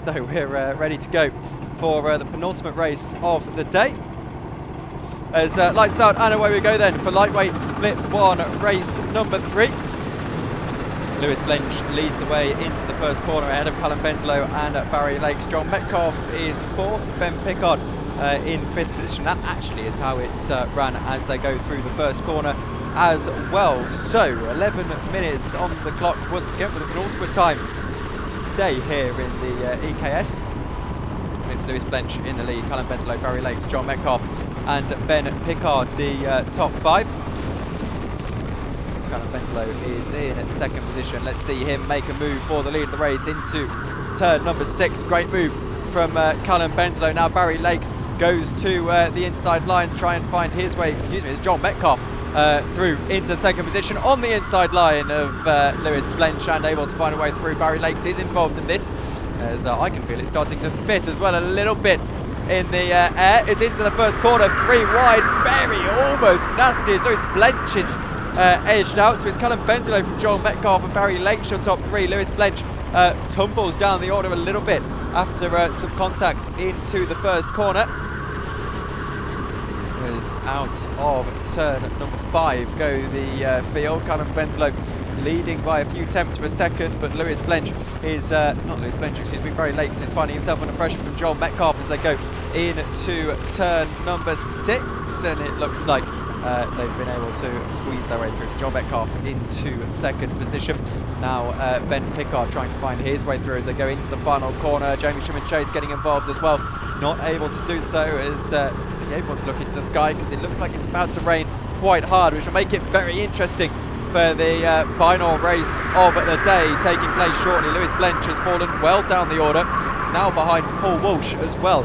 No, we're ready to go for the penultimate race of the day. As lights out and away we go then for lightweight split 1, race number 3. Lewis Blench leads the way into the first corner ahead of Callum Bendelow and Barry Lakes. Joel Metcalfe is 4th, Ben Pickard in 5th position. That actually is how it's ran as they go through the first corner as well. So 11 minutes on the clock once again for the penultimate time today here in the EKS. It's Lewis Blench in the lead, Callum Bendelow, Barry Lakes, Joel Metcalfe and Ben Pickard the top 5. Callum Bendelow is in at 2nd position. Let's see him make a move for the lead of the race into turn number 6. Great move from Callum Bendelow. Now Barry Lakes goes to the inside lines, try and find his way, it's Joel Metcalfe through into 2nd position on the inside line of Lewis Blench and able to find a way through. Barry Lakes is involved in this as I can feel it starting to spit as well a little bit in the air. It's into the first corner, 3 wide, very almost nasty as Lewis Blench is edged out. So it's Callum Bendelow from Joel Metcalfe and Barry Lakes your top 3. Lewis Blench tumbles down the order a little bit after some contact into the first corner. As out of turn number 5 go the field. Callum Bendelow leading by a few tenths for a second, but Lewis Blench is Barry Lakes is finding himself under pressure from Joel Metcalfe as they go into turn number 6, and it looks like they've been able to squeeze their way through. So Joel Metcalfe into 2nd position. Now Ben Pickard trying to find his way through as they go into the final corner. Jamie Chase getting involved as well, not able to do so as everyone's looking to the sky because it looks like it's about to rain quite hard, which will make it very interesting for the final race of the day taking place shortly. Lewis Blench has fallen well down the order, now behind Paul Walsh as well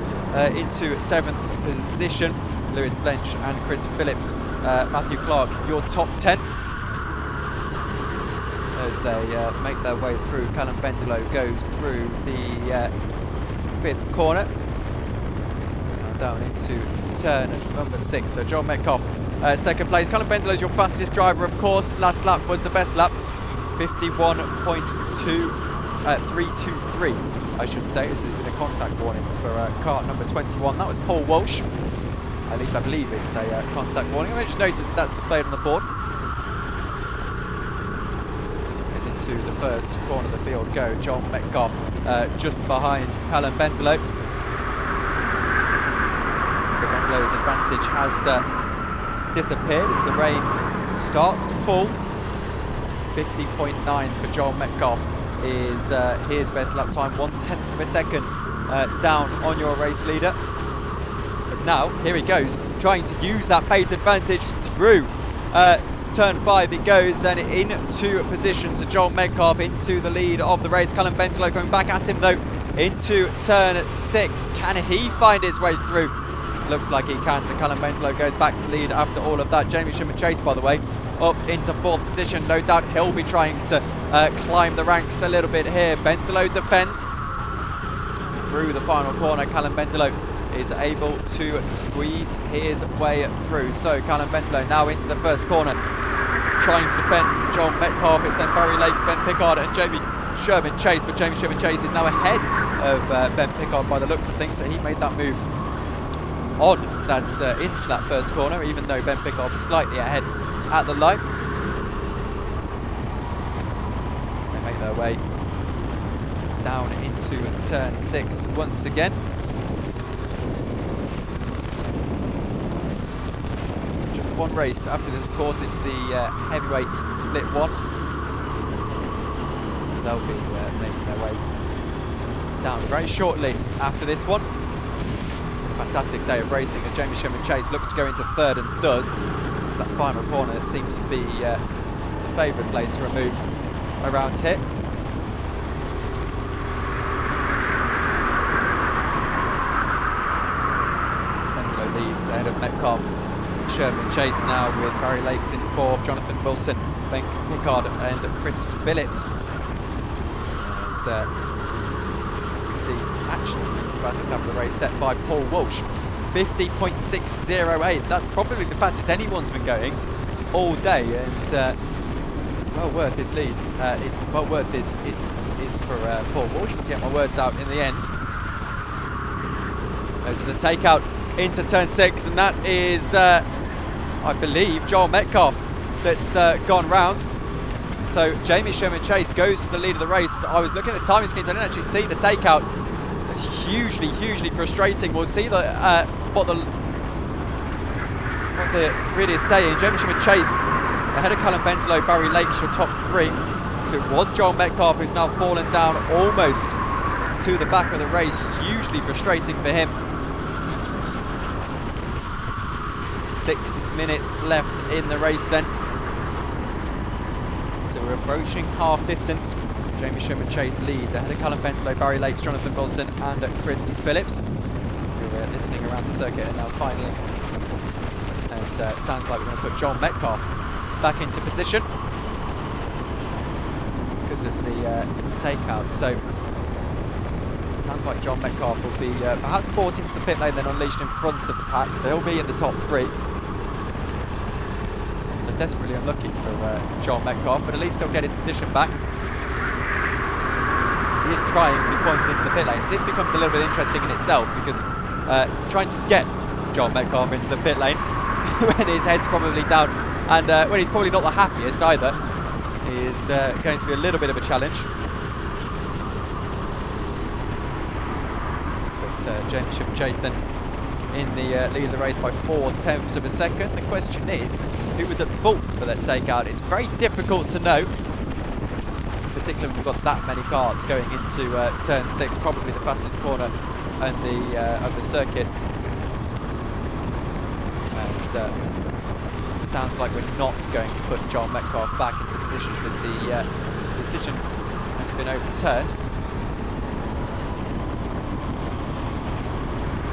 into 7th position. Lewis Blench and Chris Phillips, Matthew Clark, your top 10 as they make their way through. Callum Bendelow goes through the 5th corner, down into turn number 6. So Joel Metcalfe 2nd place. Callum Bendelow is your fastest driver, of course. Last lap was the best lap, 51.323 I should say. This has been a contact warning for car number 21. That was Paul Walsh. At least I believe it's a contact warning. I just noticed that's displayed on the board. As into the first corner of the field go Joel Metcalfe just behind Callum Bendelow. Bendelow's advantage has disappeared as the rain starts to fall. 50.9 for Joel Metcalfe is his best lap time, 1/10 of a second down on your race leader. As now, here he goes, trying to use that pace advantage through turn 5 it goes and into position. So Joel Metcalfe into the lead of the race. Callum Bendelow going back at him though into turn 6. Can he find his way through? Looks like he can, so Callum Bendelow goes back to the lead after all of that. Jamie Chase, by the way, up into 4th position. No doubt he'll be trying to climb the ranks a little bit here. Bendelow defends through the final corner. Callum Bendelow is able to squeeze his way through. So Callum Bendelow now into the first corner, trying to defend Joel Metcalfe. It's then Barry Lakes, Ben Pickard and Jamie Chase, but Jamie Chase is now ahead of Ben Pickard by the looks of things, so he made that move on that's into that first corner, even though Ben Pickard was slightly ahead at the line. So they make their way down into turn 6 once again. Just one race after this, of course. It's the heavyweight split 1, so they'll be making their way down very shortly after this one. Fantastic day of racing as Jamie Chase looks to go into 3rd and does. It's that final corner that seems to be the favourite place for a move around here. Bendelow leads ahead of Metcalfe. Chase now with Barry Lakes in 4th, Jonathan Wilson, Ben Pickard and Chris Phillips. As we see actually fastest lap of the race set by Paul Walsh, 50.608. That's probably the fastest anyone's been going all day, and well worth his lead. Well worth is for Paul Walsh. If I can get my words out in the end. There's a takeout into turn 6, and that is, I believe, Joel Metcalfe that's gone round. So Jamie Sherman-Chase goes to the lead of the race. I was looking at the timing screens, I didn't actually see the takeout. It's hugely frustrating. We'll see what the really is saying. Jamie Sherman-Chase ahead of Callum Bendelow, Barry Lakes, your top 3. So it was Joel Metcalfe who's now fallen down almost to the back of the race. Hugely frustrating for him. 6 minutes left in the race then. So we're approaching half distance. Jamie Sherman-Chase leads ahead of Callum Bendelow, Barry Lakes, Jonathan Wilson and Chris Phillips. We're listening around the circuit and now finally. And sounds like we're going to put Joel Metcalfe back into position because of the takeout. So it sounds like Joel Metcalfe will be perhaps brought into the pit lane, then unleashed in front of the pack. So he'll be in the top 3. So desperately unlucky for Joel Metcalfe, but at least he'll get his position back. He is trying to be pointed into the pit lane. So this becomes a little bit interesting in itself because trying to get Joel Metcalfe into the pit lane when his head's probably down and when he's probably not the happiest either is going to be a little bit of a challenge. But Jamie Sherman-Chase then in the lead of the race by 0.4 of a second. The question is, who was at fault for that takeout? It's very difficult to know. Particularly when we've got that many cars going into turn 6, probably the fastest corner and of the circuit. And it sounds like we're not going to put Joel Metcalfe back into position, so the decision has been overturned.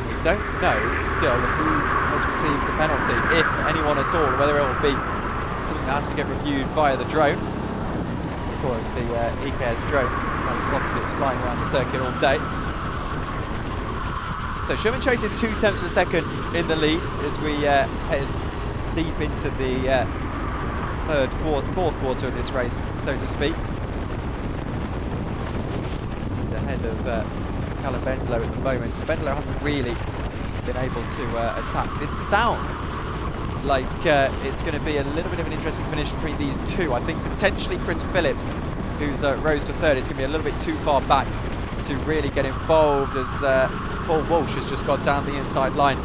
We don't know still who has received the penalty, if anyone at all, whether it will be something that has to get reviewed via the drone. Of course, the EKS drone kind of spotted it flying around the circuit all day. So Sherman-Chase is 0.2 of a second in the lead as we head deep into the fourth quarter of this race, so to speak. He's ahead of Callum Bendelow at the moment. Bendelow hasn't really been able to attack. This sounds like it's going to be a little bit of an interesting finish between these two. I think potentially Chris Phillips, who's rose to 3rd, is going to be a little bit too far back to really get involved as Paul Walsh has just got down the inside line.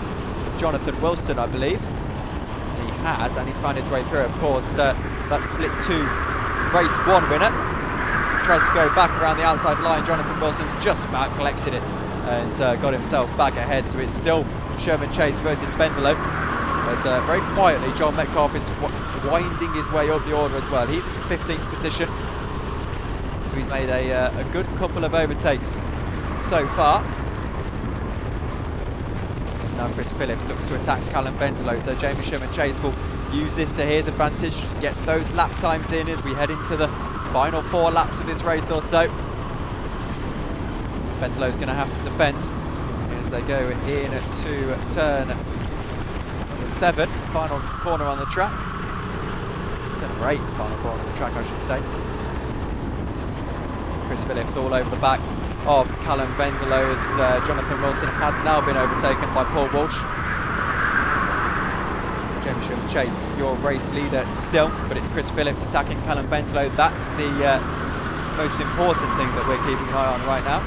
Jonathan Wilson, I believe. And he has, and he's found his way through. Of course, that split 2 race 1 winner. Tries to go back around the outside line. Jonathan Wilson's just about collected it and got himself back ahead. So it's still Sherman-Chase versus Bendelow. But very quietly, Joel Metcalfe is winding his way up the order as well. He's into 15th position. So he's made a good couple of overtakes so far. So now Chris Phillips looks to attack Callum Bendelow. So Jamie Sherman-Chase will use this to his advantage, just get those lap times in as we head into the final 4 laps of this race or so. Bendelow's going to have to defend as they go in to turn number 7, final corner on the track. Turn number 8, final corner on the track, I should say. Chris Phillips all over the back of Callum Bendelow as Jonathan Wilson has now been overtaken by Paul Walsh. Jamie Sherman-Chase, your race leader still, but it's Chris Phillips attacking Callum Bendelow. That's the most important thing that we're keeping an eye on right now.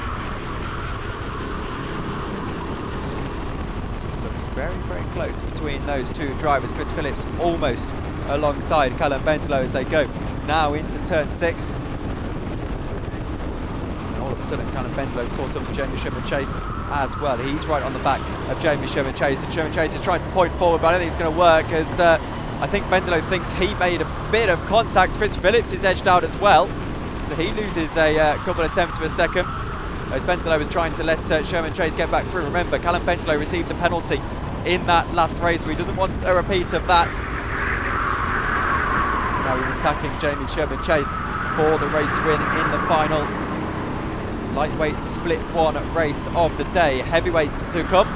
So it looks very close between those two drivers. Chris Phillips almost alongside Callum Bendelow as they go now into turn 6. All of a sudden Callum Bendelow's caught up to Jamie Sherman-Chase as well. He's right on the back of Jamie Sherman-Chase, and Sherman-Chase is trying to point forward, but I don't think it's going to work as I think Bendelow thinks he made a bit of contact. Chris Phillips is edged out as well, so he loses a couple of tenths of a second as Bendelow was trying to let Sherman-Chase get back through. Remember, Callum Bendelow received a penalty in that last race, so he doesn't want a repeat of that. Now he's attacking Jamie Sherman-Chase for the race win in the final lightweight split 1 race of the day. Heavyweights to come.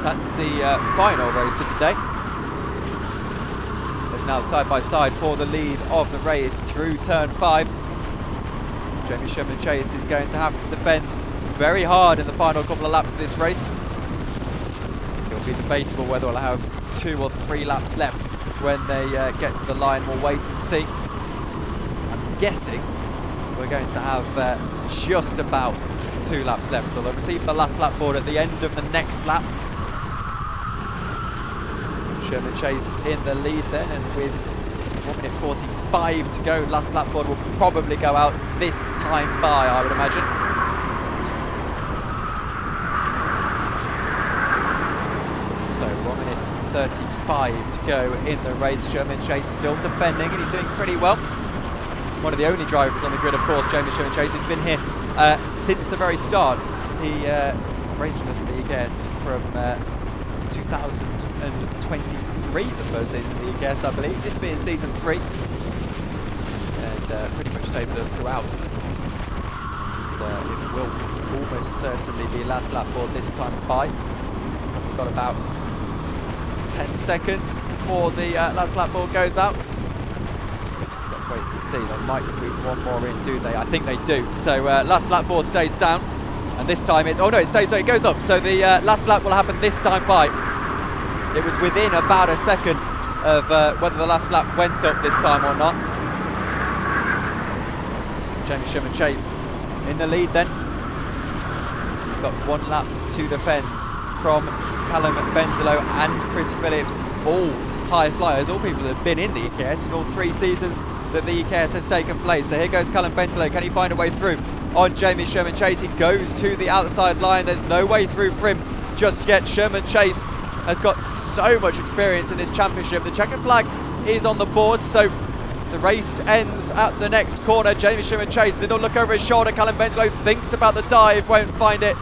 That's the final race of the day. It's now side by side for the lead of the race through turn 5. Jamie Sherman-Chase is going to have to defend very hard in the final couple of laps of this race. It'll be debatable whether we'll have 2 or 3 laps left when they get to the line. We'll wait and see. I'm guessing we're going to have just about 2 laps left, so they'll receive the last lap board at the end of the next lap. Sherman-Chase in the lead then, and with 1 minute 45 to go, last lap board will probably go out this time by, I would imagine. So 1 minute 35 to go in the race. Sherman-Chase still defending, and he's doing pretty well. One of the only drivers on the grid, of course, Jamie Sherman-Chase, who's been here since the very start. He raced with us in the EKS from 2023, the first season of the EKS, I believe. This being season 3, and pretty much stayed with us throughout. So it will almost certainly be last lap board this time by. We've got about 10 seconds before the last lap board goes out. Let's wait to see. They might squeeze one more in, do they? I think they do. So last lap board stays down, and this time it stays, so it goes up. So the last lap will happen this time by. It was within about a second of whether the last lap went up this time or not. Jamie Sherman-Chase in the lead then. He's got 1 lap to defend from Callum Bendelow and Chris Phillips, all high flyers, all people that have been in the EKS in all 3 seasons that the EKS has taken place. So here goes Callum Bendelow. Can he find a way through on Jamie Sherman-Chase? He goes to the outside line. There's no way through for him just yet. Sherman-Chase has got so much experience in this championship. The checkered flag is on the board, so the race ends at the next corner. Jamie Sherman-Chase did not look over his shoulder. Callum Bendelow thinks about the dive, won't find it.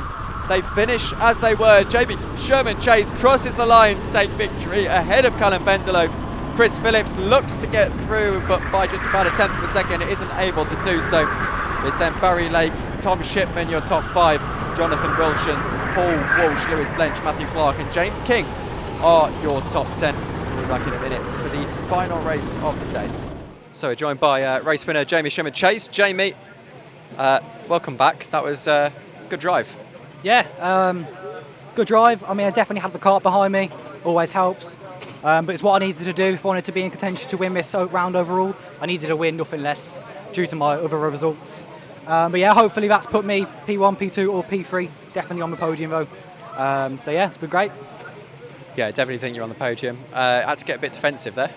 They finish as they were. Jamie Sherman-Chase crosses the line to take victory ahead of Callum Bendelow. Chris Phillips looks to get through, but by just about a 1/10 of a second isn't able to do so. It's then Barry Lakes, Tom Shipman, your top 5, Jonathan Wilson, Paul Walsh, Lewis Blench, Matthew Clark and James King are your top 10. We'll be back in a minute for the final race of the day. So we're joined by race winner Jamie Sherman-Chase. Jamie, welcome back. That was a good drive. Yeah, good drive. I mean, I definitely had the cart behind me, always helps. But it's what I needed to do if I wanted to be in contention to win this round overall. I needed a win, nothing less, due to my other results. But yeah, hopefully that's put me P1, P2 or P3, definitely on the podium though. So yeah, it's been great. Yeah, definitely think you're on the podium. Had to get a bit defensive there.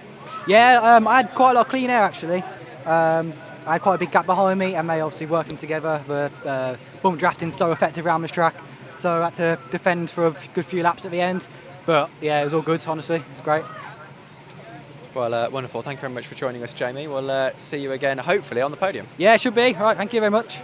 Yeah, I had quite a lot of clean air actually. I had quite a big gap behind me, and they obviously working together. The bump drafting so effective around this track, so I had to defend for a good few laps at the end. But yeah, it was all good, honestly. It's great. Well, wonderful. Thank you very much for joining us, Jamie. We'll see you again, hopefully, on the podium. Yeah, it should be. All right, thank you very much.